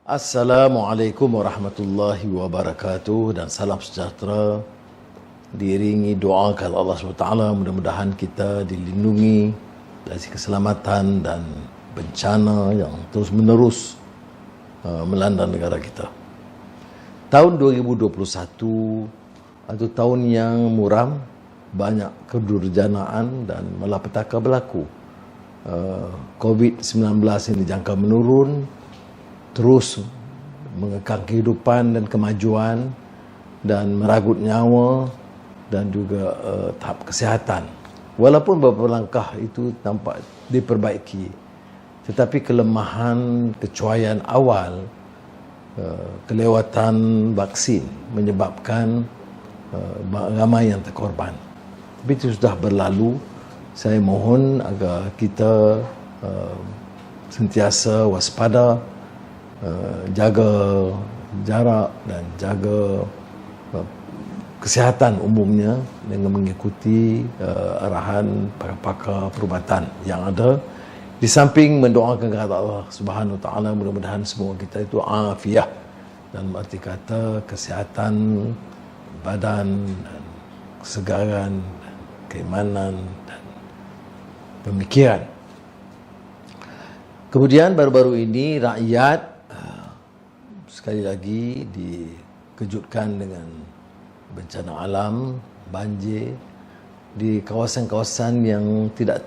Assalamualaikum warahmatullahi wabarakatuh dan salam sejahtera. Diiringi doa kepada Allah SWT, mudah-mudahan kita dilindungi dari keselamatan dan bencana yang terus-menerus melanda negara kita. Tahun 2021 atau tahun yang muram, banyak kedurjanaan dan malapetaka berlaku. COVID-19 ini dijangka menurun, terus mengekang kehidupan dan kemajuan dan meragut nyawa dan juga tahap kesihatan. Walaupun beberapa langkah itu nampak diperbaiki, tetapi kelemahan kecuaian awal, kelewatan vaksin menyebabkan ramai yang terkorban. Tapi itu sudah berlalu. Saya mohon agar kita sentiasa waspada, jaga jarak dan jaga kesihatan umumnya dengan mengikuti arahan pakar-pakar perubatan yang ada. Di samping mendoakan kepada Allah Subhanahu Wa Taala, mudah-mudahan semua kita itu afiah dan arti kata kesihatan badan, dan kesegaran, keimanan dan pemikiran. Kemudian baru-baru ini rakyat sekali lagi dikejutkan dengan bencana alam, banjir di kawasan-kawasan yang tidak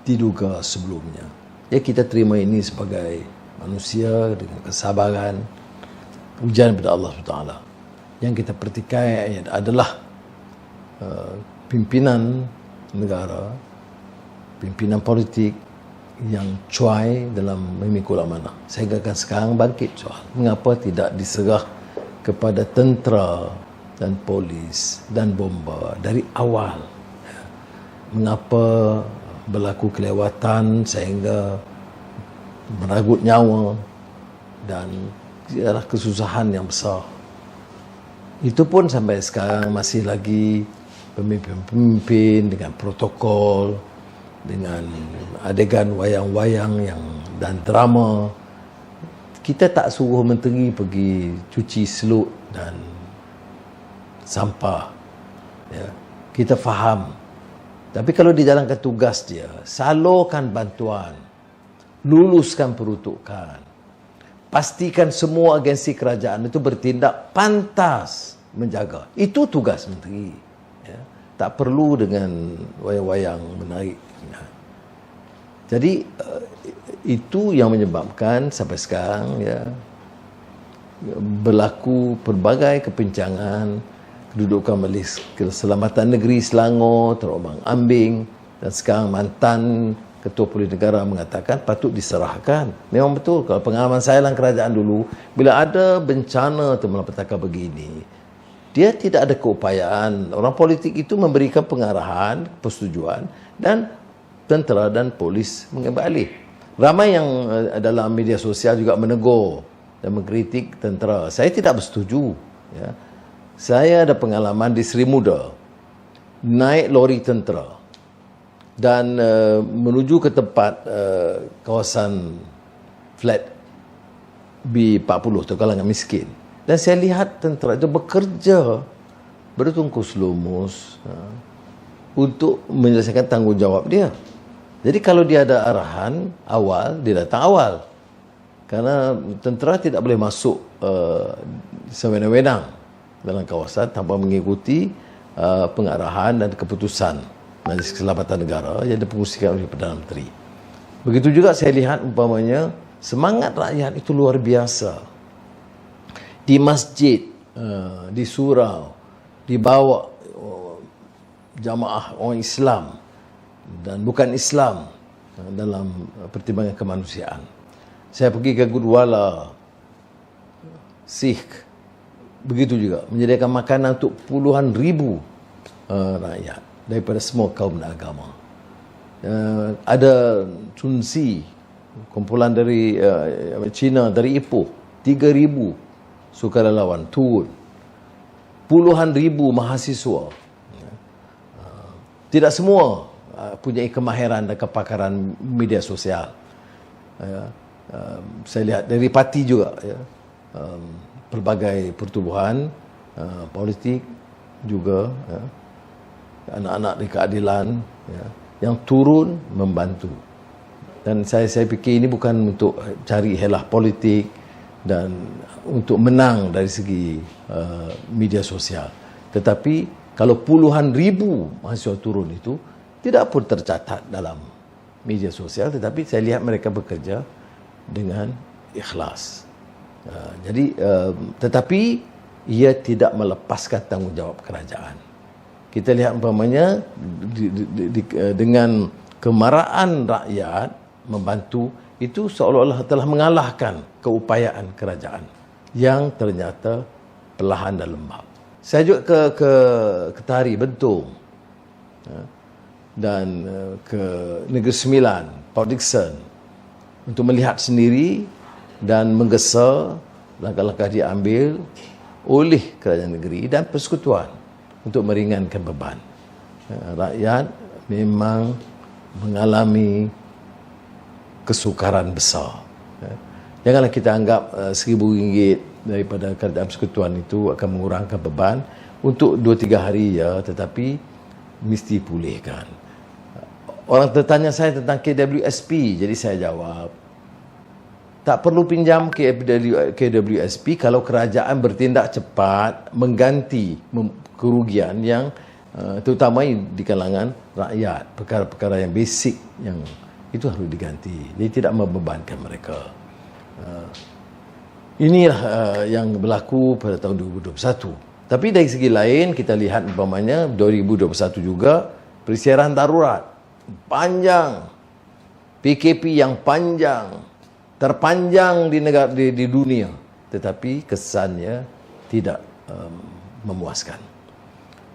diduga sebelumnya. Ya, kita terima ini sebagai manusia dengan kesabaran, ujian daripada Allah SWT. Yang kita pertikai adalah pimpinan negara, pimpinan politik yang cuai dalam memikul amanah. Sehingga sekarang bangkit soal mengapa tidak diserah kepada tentera dan polis dan bomba dari awal. Mengapa berlaku kelewatan sehingga meragut nyawa dan adalah kesusahan yang besar. Itu pun sampai sekarang masih lagi pemimpin-pemimpin dengan protokol, dengan adegan wayang-wayang dan drama. Kita tak suruh menteri pergi cuci selut dan sampah, ya. Kita faham. Tapi kalau dijalankan tugas dia, salurkan bantuan, luluskan peruntukan, pastikan semua agensi kerajaan itu bertindak pantas menjaga. Itu tugas menteri, ya. Tak perlu dengan wayang-wayang menarik. Jadi itu yang menyebabkan sampai sekarang, ya, berlaku pelbagai kepincangan. Kedudukan Majlis Keselamatan Negeri Selangor terombang-ambing, dan sekarang mantan Ketua Polis Negara mengatakan patut diserahkan. Memang betul, kalau pengalaman saya dalam kerajaan dulu, bila ada bencana atau malapetaka begini, dia tidak ada keupayaan. Orang politik itu memberikan pengarahan, persetujuan, dan tentera dan polis mengambil alih. Ramai yang dalam media sosial juga menegur dan mengkritik tentera. Saya tidak bersetuju, ya. Saya ada pengalaman di Seri Muda, naik lori tentera dan menuju ke tempat kawasan flat B40 atau kalangan miskin. Dan saya lihat tentera itu bekerja bertungkus lumus untuk menyelesaikan tanggungjawab dia. Jadi kalau dia ada arahan awal, dia datang awal. Karena tentera tidak boleh masuk sewenang-wenang dalam kawasan tanpa mengikuti pengarahan dan keputusan Majlis Keselamatan Negara yang dipengusikan oleh Perdana Menteri. Begitu juga saya lihat umpamanya semangat rakyat itu luar biasa. Di masjid, di surau, dibawa jamaah orang Islam dan bukan Islam dalam pertimbangan kemanusiaan. Saya pergi ke Gurdwara Sikh, begitu juga menyediakan makanan untuk puluhan ribu rakyat daripada semua kaum dan agama. Ada Chunsi, kumpulan dari China, dari Ipoh, 3,000 sukarelawan turun, puluhan ribu mahasiswa. Tidak semua punya kemahiran dan kepakaran media sosial. Saya lihat dari parti juga, ya, pelbagai pertubuhan politik juga, ya, anak-anak di keadilan, ya, yang turun membantu. Dan saya fikir ini bukan untuk cari helah politik dan untuk menang dari segi media sosial. Tetapi kalau puluhan ribu mahasiswa turun itu tidak pun tercatat dalam media sosial, tetapi saya lihat mereka bekerja dengan ikhlas. Jadi, tetapi ia tidak melepaskan tanggungjawab kerajaan. Kita lihat umpamanya dengan kemarahan rakyat membantu itu seolah-olah telah mengalahkan keupayaan kerajaan yang ternyata perlahan dan lembab. Saya juga ke Tari Bentong, dan ke Negeri Sembilan, Port Dickson, untuk melihat sendiri dan menggesa langkah-langkah diambil oleh kerajaan negeri dan persekutuan untuk meringankan beban. Rakyat memang mengalami kesukaran besar. Janganlah kita anggap RM1,000 daripada kerajaan persekutuan itu akan mengurangkan beban untuk 2-3 hari, ya, tetapi mesti pulihkan. Orang tertanya saya tentang KWSP, jadi saya jawab, tak perlu pinjam KWSP kalau kerajaan bertindak cepat mengganti kerugian yang terutama di kalangan rakyat, perkara-perkara yang basic yang itu harus diganti. Jadi tidak membebankan mereka. Inilah yang berlaku pada tahun 2021. Tapi dari segi lain kita lihat umpamanya 2021 juga persiaran darurat panjang, PKP yang panjang, terpanjang di dunia, tetapi kesannya tidak memuaskan.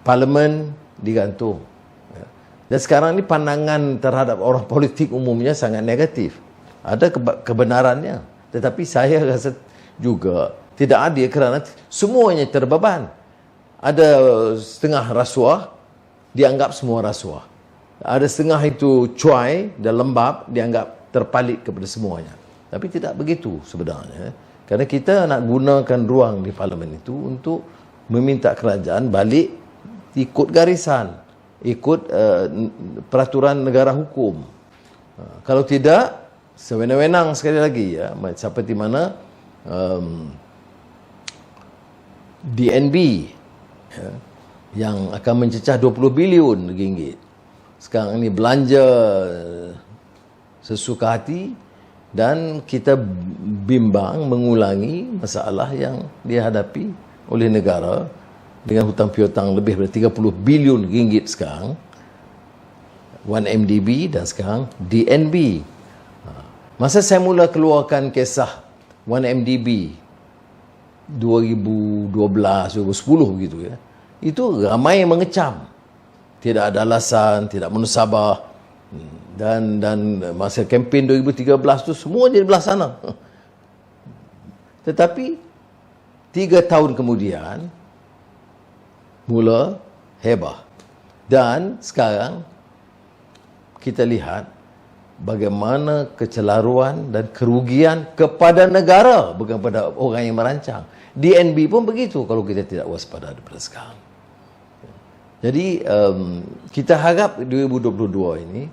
Parlimen digantung. Dan sekarang ini pandangan terhadap orang politik umumnya sangat negatif. Ada kebenarannya, tetapi saya rasa juga tidak adil kerana semuanya terbeban. Ada setengah rasuah, dianggap semua rasuah. Ada setengah itu cuai dan lembab, dianggap terpalit kepada semuanya. Tapi tidak begitu sebenarnya. Kerana kita nak gunakan ruang di parlimen itu untuk meminta kerajaan balik ikut garisan, ikut peraturan negara hukum. Kalau tidak, sewenang-wenang sekali lagi, ya, seperti mana DNB, ya, yang akan mencecah 20 bilion ringgit. Sekarang ini belanja sesuka hati dan kita bimbang mengulangi masalah yang dihadapi oleh negara dengan hutang piutang lebih dari 30 bilion ringgit sekarang, 1MDB dan sekarang DNB. Masa saya mula keluarkan kisah 1MDB 2012, 2010 begitu, ya, itu ramai yang mengecam. Tidak ada alasan, tidak munasabah. Dan masa kempen 2013 tu semua jadi belah sana. Tetapi 3 tahun kemudian mula hebah. Dan sekarang kita lihat bagaimana kecelaruan dan kerugian kepada negara, bukan pada orang yang merancang. DNB pun begitu kalau kita tidak waspada daripada sekarang. Jadi kita harap 2022 ini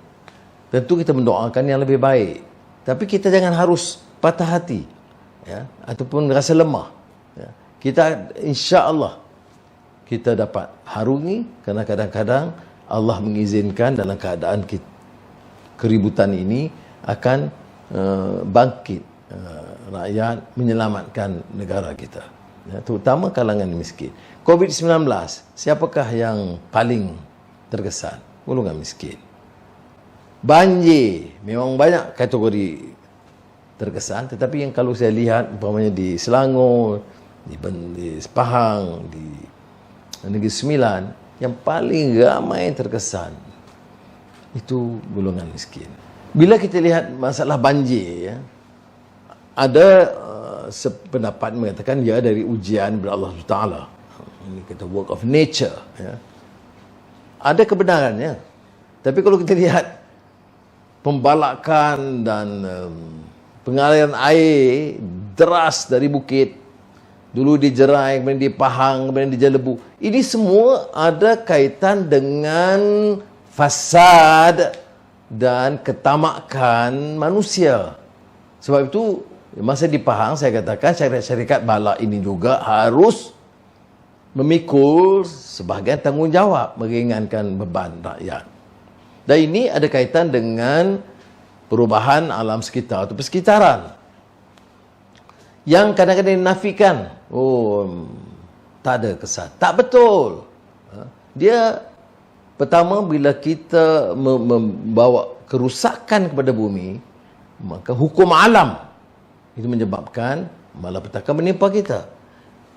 tentu kita mendoakan yang lebih baik. Tapi kita jangan harus patah hati, ya, ataupun rasa lemah. Ya. Kita insya-Allah kita dapat harungi, kerana kadang-kadang Allah mengizinkan dalam keadaan keributan ini akan bangkit rakyat, menyelamatkan negara kita, ya, terutama kalangan miskin. COVID-19, siapakah yang paling terkesan? Golongan miskin. Banjir, memang banyak kategori terkesan, tetapi yang kalau saya lihat umpamanya di Selangor, di Pahang, di Negeri Sembilan, yang paling ramai terkesan itu golongan miskin. Bila kita lihat masalah banjir, ya, ada sependapat mengatakan ya dari ujian dari Allah Taala. Ini kita work of nature, ya. Ada kebenarannya. Tapi kalau kita lihat pembalakan dan pengaliran air deras dari bukit, dulu di Jerai, kemudian di Pahang, kemudian di Jelebu. Ini semua ada kaitan dengan fasad dan ketamakan manusia. Sebab itu, masa di Pahang, saya katakan syarikat bala ini juga harus memikul sebahagian tanggungjawab meringankan beban rakyat. Dan ini ada kaitan dengan perubahan alam sekitar atau persekitaran yang kadang-kadang dinafikan. Oh, tak ada kesan. Tak betul. Dia pertama, bila kita membawa kerusakan kepada bumi, maka hukum alam itu menyebabkan malapetaka menimpa kita.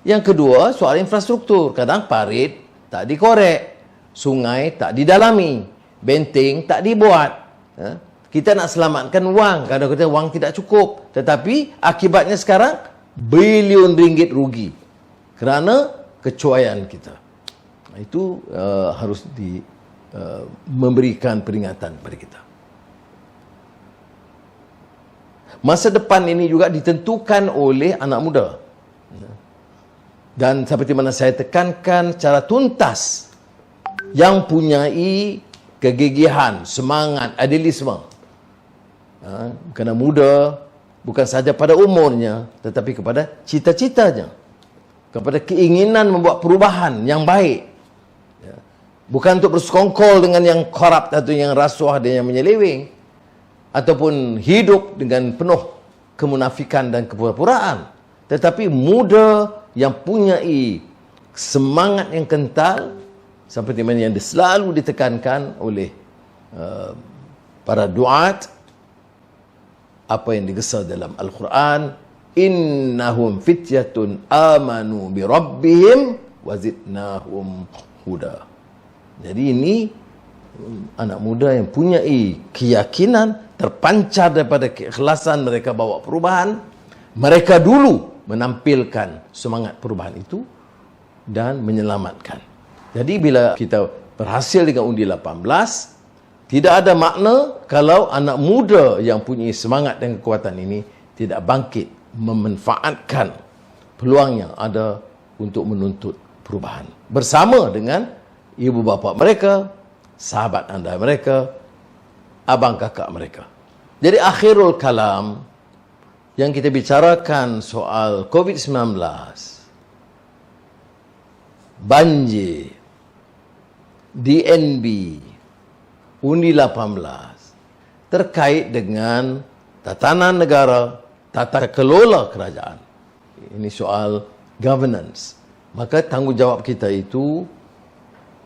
Yang kedua, soal infrastruktur. Kadang parit tak dikorek, sungai tak didalami, benteng tak dibuat. Kita nak selamatkan wang, kadang kita wang tidak cukup. Tetapi akibatnya sekarang bilion ringgit rugi kerana kecuaian kita. Itu harus memberikan peringatan kepada kita. Masa depan ini juga ditentukan oleh anak muda. Dan seperti mana saya tekankan secara tuntas, yang punyai kegigihan, semangat, idealisme, kerana muda bukan sahaja pada umurnya, tetapi kepada cita-citanya, kepada keinginan membuat perubahan yang baik, bukan untuk bersekongkol dengan yang korup atau yang rasuah dan yang menyeleweng, ataupun hidup dengan penuh kemunafikan dan kepura-puraan, tetapi muda yang punyai semangat yang kental, seperti mana yang selalu ditekankan oleh para duat, apa yang digesa dalam Al-Quran, innahum fityatun amanu bi rabbihim wa zidnahum huda. Jadi ini anak muda yang punyai keyakinan, terpancar daripada keikhlasan mereka bawa perubahan. Mereka dulu menampilkan semangat perubahan itu dan menyelamatkan. Jadi bila kita berhasil dengan undi 18, tidak ada makna kalau anak muda yang punya semangat dan kekuatan ini tidak bangkit memanfaatkan peluang yang ada untuk menuntut perubahan. Bersama dengan ibu bapa mereka, sahabat anda mereka, abang kakak mereka. Jadi akhirul kalam, yang kita bicarakan soal COVID-19, banjir, DNB, undi 18, terkait dengan tatanan negara, tata kelola kerajaan. Ini soal governance. Maka tanggungjawab kita itu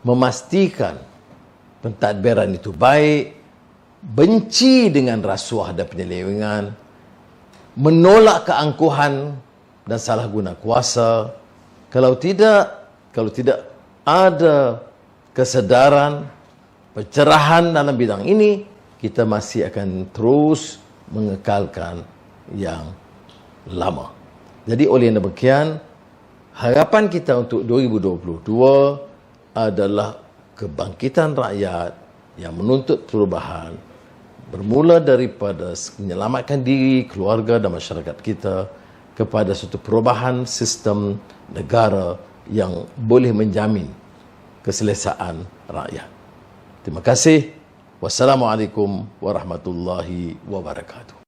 memastikan pentadbiran itu baik, benci dengan rasuah dan penyelewengan, menolak keangkuhan dan salah guna kuasa. Kalau tidak ada kesedaran, pencerahan dalam bidang ini, kita masih akan terus mengekalkan yang lama. Jadi oleh demikian, harapan kita untuk 2022 adalah kebangkitan rakyat yang menuntut perubahan, bermula daripada menyelamatkan diri, keluarga dan masyarakat kita kepada suatu perubahan sistem negara yang boleh menjamin keselesaan rakyat. Terima kasih. Wassalamualaikum warahmatullahi wabarakatuh.